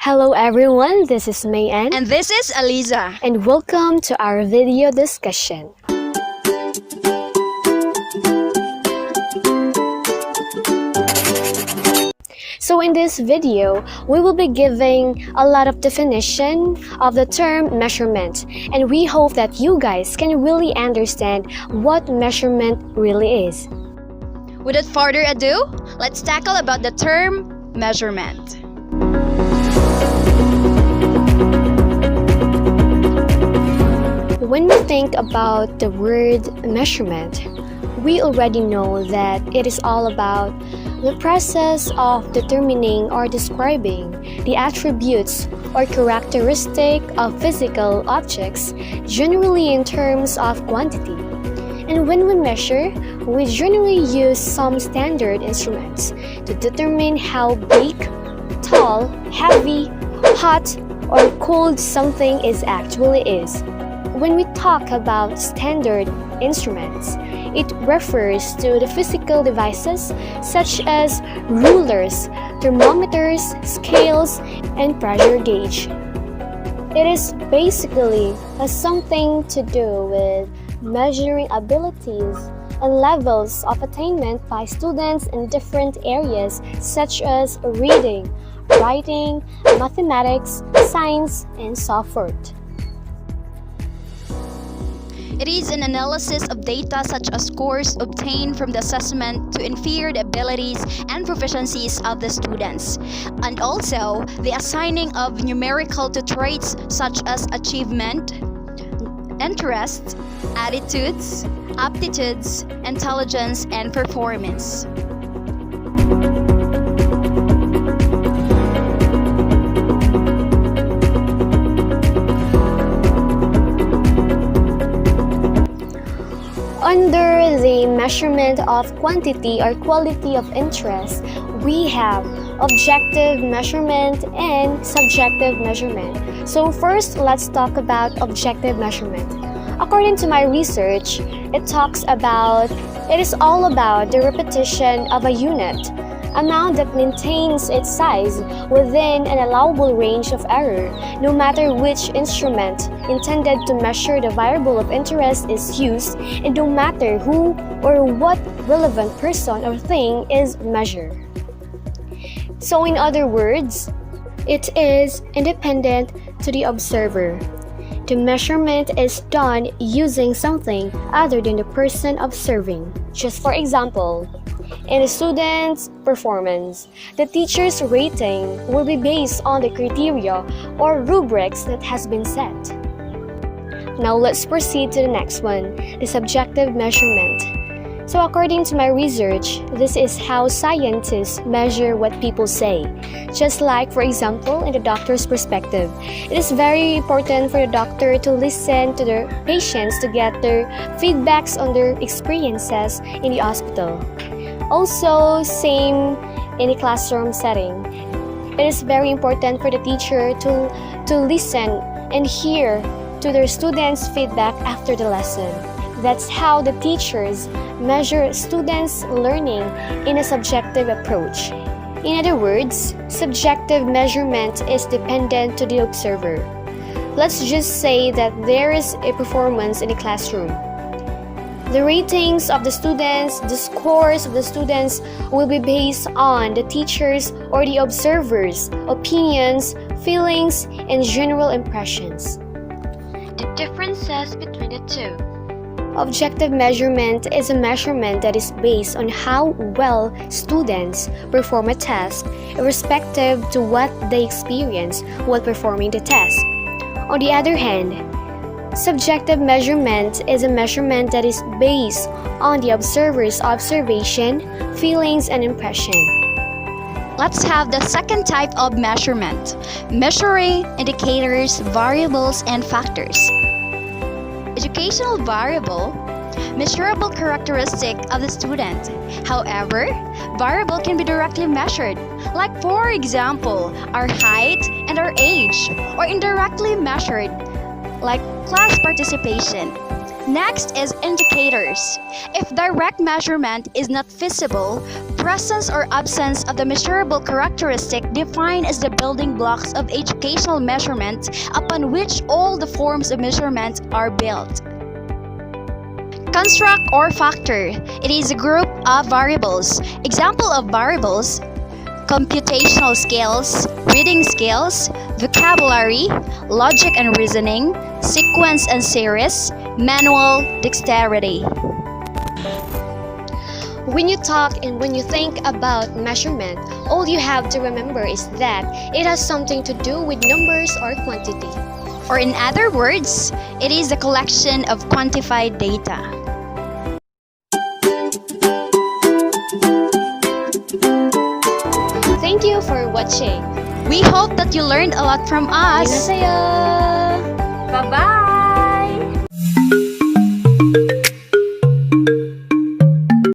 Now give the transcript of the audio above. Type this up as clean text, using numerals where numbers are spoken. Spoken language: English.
Hello everyone, this is Mayan And this is Aliza. and welcome to our video discussion. So in this video, we will be giving a lot of definition of the term measurement, and we hope that you guys can really understand what measurement really is. Without further ado, let's tackle about the term measurement. When we think about the word measurement, we already know that it is all about the process of determining or describing the attributes or characteristic of physical objects, generally in terms of quantity. And when we measure, we generally use some standard instruments to determine how big, tall, heavy, hot, or cold something actually is. When we talk about standard instruments, it refers to the physical devices such as rulers, thermometers, scales, and pressure gauge. It is basically something to do with measuring abilities and levels of attainment by students in different areas such as reading, writing, mathematics, science, and so forth. It is an analysis of data such as scores obtained from the assessment to infer the abilities and proficiencies of the students, and also the assigning of numerical to traits such as achievement, interest, attitudes, aptitudes, intelligence, and performance. Under the measurement of quantity or quality of interest, we have objective measurement and subjective measurement. So first, let's talk about objective measurement. According to my research, it is all about the repetition of a unit amount that maintains its size within an allowable range of error, no matter which instrument intended to measure the variable of interest is used, and no matter who or what relevant person or thing is measured. So in other words, it is independent to the observer. The measurement is done using something other than the person observing. Just for example, in a student's performance, the teacher's rating will be based on the criteria or rubrics that has been set. Now let's proceed to the next one, the subjective measurement. So according to my research, this is how scientists measure what people say. Just like, for example, in the doctor's perspective, it is very important for the doctor to listen to their patients to get their feedbacks on their experiences in the hospital. Also, same in a classroom setting. It is very important for the teacher to listen and hear to their students' feedback after the lesson. That's how the teachers measure students' learning in a subjective approach. In other words, subjective measurement is dependent to the observer. Let's just say that there is a performance in the classroom. The ratings of the students, the scores of the students will be based on the teachers or the observers' opinions, feelings, and general impressions. The differences between the two. Objective measurement is a measurement that is based on how well students perform a task, irrespective to what they experience while performing the task. On the other hand, subjective measurement is a measurement that is based on the observer's observation, feelings, and impression. Let's have the second type of measurement, measuring indicators, variables, and factors. Educational variable, measurable characteristic of the student. However, variable can be directly measured, like for example, our height and our age, or indirectly measured, like class participation. Next is indicators. If direct measurement is not feasible, presence or absence of the measurable characteristic defined as the building blocks of educational measurement upon which all the forms of measurement are built. Construct or factor. It is a group of variables. Example of variables: computational skills, reading skills, vocabulary, logic and reasoning, sequence and series, manual dexterity. When you talk and when you think about measurement, all you have to remember is that it has something to do with numbers or quantity. Or in other words, it is a collection of quantified data. Thank you for watching. We hope that you learned a lot from us. Annyeonghaseyo! Bye-bye!